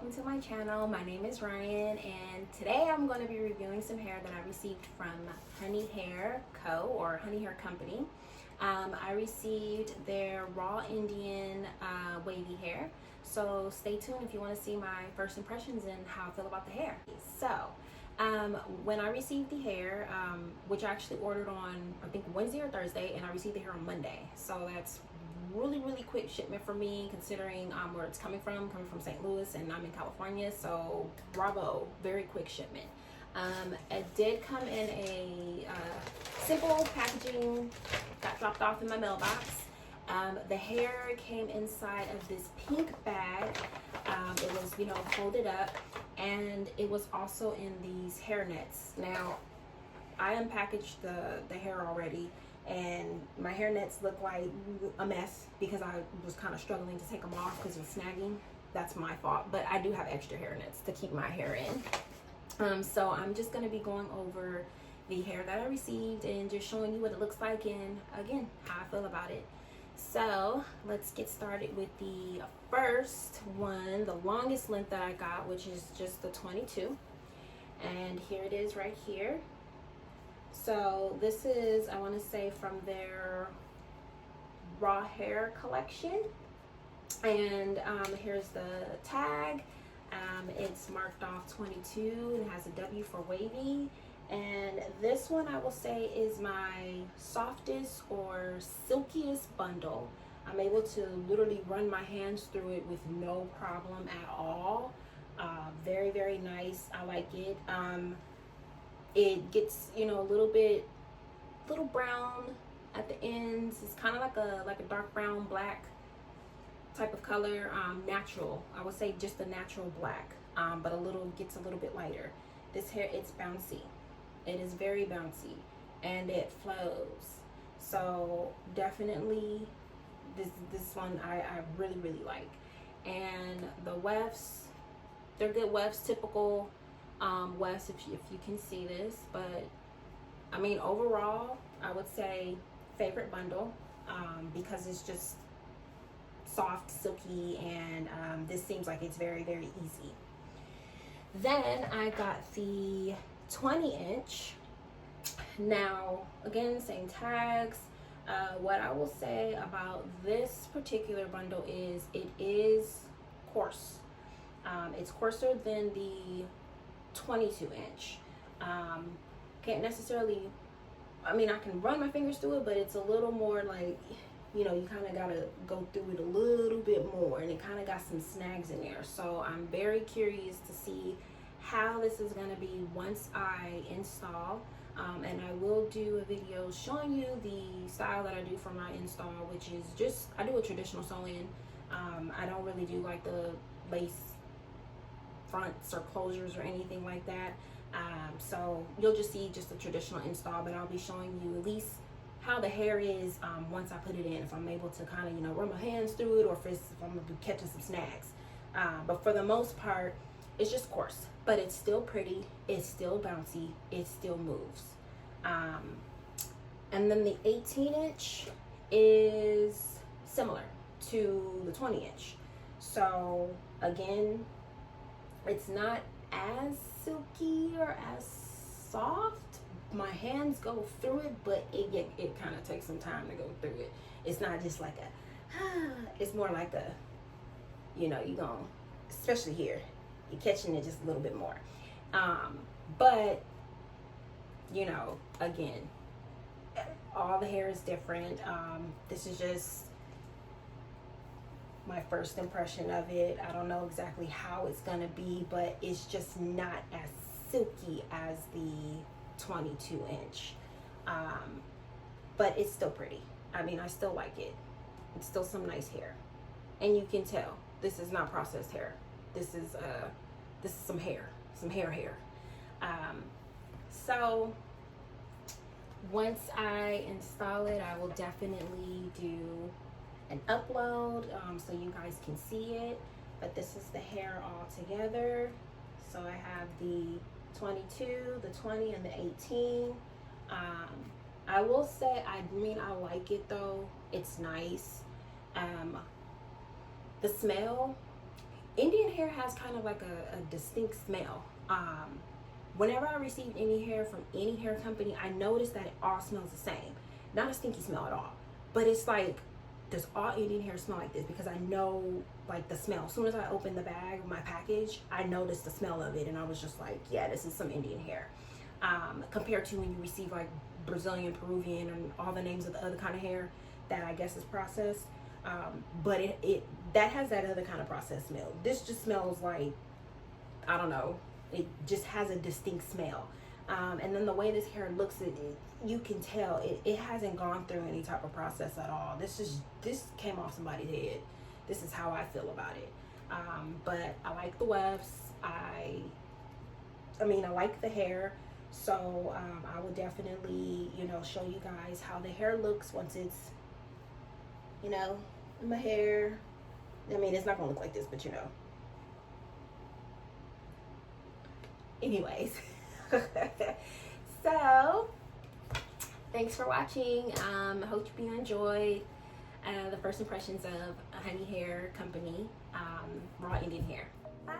welcome to my channel. My name is Ryan, and today I'm going to be reviewing some hair that I received from Honey Hair Co. or Honey Hair Company. I received their raw Indian wavy hair, so stay tuned if you want to see my first impressions and how I feel about the hair. So when I received the hair, which I actually ordered on I think Wednesday or Thursday, and I received the hair on Monday, so that's really quick shipment for me, considering where it's coming from St. Louis, and I'm in California, so bravo, very quick shipment. It did come in a simple packaging, got dropped off in my mailbox. The hair came inside of this pink bag. It was, folded up, and it was also in these hair nets. Now, I unpackaged the hair already, and my hair nets look like a mess because I was kind of struggling to take them off because it was snagging. That's my fault, but I do have extra hair nets to keep my hair in. So I'm just going to be going over the hair that I received and just showing you what it looks like and, again, how I feel about it. So let's get started with the first one, the longest length that I got, which is just the 22. And here it is right here. So this is, I want to say, from their raw hair collection. And here's the tag. It's marked off 22 and has a W for wavy. And this one, I will say, is my softest or silkiest bundle. I'm able to literally run my hands through it with no problem at all. Very nice. I like it. It gets, a little brown at the ends. It's kind of like a dark brown, black type of color. Natural. I would say just a natural black, but gets a little bit lighter. This hair, it's bouncy. It is very bouncy, and it flows. So definitely, this one I really like. And the wefts, they're good wefts, typical wefts, if you can see this. But I mean, overall, I would say favorite bundle, because it's just soft, silky, and this seems like it's very easy. Then I got the 20-inch. Now, again, same tags. What I will say about this particular bundle is it is coarse. It's coarser than the 22-inch. Can't necessarily, I can run my fingers through it, but it's a little more like, you kind of gotta go through it a little bit more, and it kind of got some snags in there. So I'm very curious to see how this is going to be once I install. And I will do a video showing you the style that I do for my install, which is just, I do a traditional sew-in. I don't really do like the lace fronts or closures or anything like that. So you'll just see just a traditional install, but I'll be showing you at least how the hair is once I put it in, if I'm able to kind of, run my hands through it, or if I'm going to be catching some snags. But for the most part, it's just coarse, but it's still pretty, it's still bouncy, it still moves. And then the 18-inch is similar to the 20-inch. So again, it's not as silky or as soft. My hands go through it, but it kind of takes some time to go through it. It's not just like it's more like a, you gonna, especially here, you're catching it just a little bit more. But, again, all the hair is different. This is just my first impression of it. I don't know exactly how it's going to be, but it's just not as silky as the 22-inch. But it's still pretty. I still like it. It's still some nice hair. And you can tell this is not processed hair. This is some hair, some hair. So once I install it, I will definitely do an upload so you guys can see it. But this is the hair all together. So I have the 22, the 20, and the 18. I will say, I like it though. It's nice. The smell, Indian hair has kind of like a distinct smell. Whenever I received any hair from any hair company, I noticed that it all smells the same. Not a stinky smell at all, but it's like, does all Indian hair smell like this? Because I know like the smell. As soon as I opened the bag, my package, I noticed the smell of it, and I was just like, yeah, this is some Indian hair. Compared to when you receive like Brazilian, Peruvian, and all the names of the other kind of hair that I guess is processed. But it that has that other kind of processed smell. This just smells like, I don't know, it just has a distinct smell. And then the way this hair looks, you can tell it hasn't gone through any type of process at all. This came off somebody's head. This is how I feel about it. But I like the wefts. I like the hair. So I will definitely, show you guys how the hair looks once it's, in my hair. I mean, it's not gonna look like this, but anyways. So thanks for watching. Hope you enjoyed the first impressions of Honey Hair Company raw Indian hair. Bye.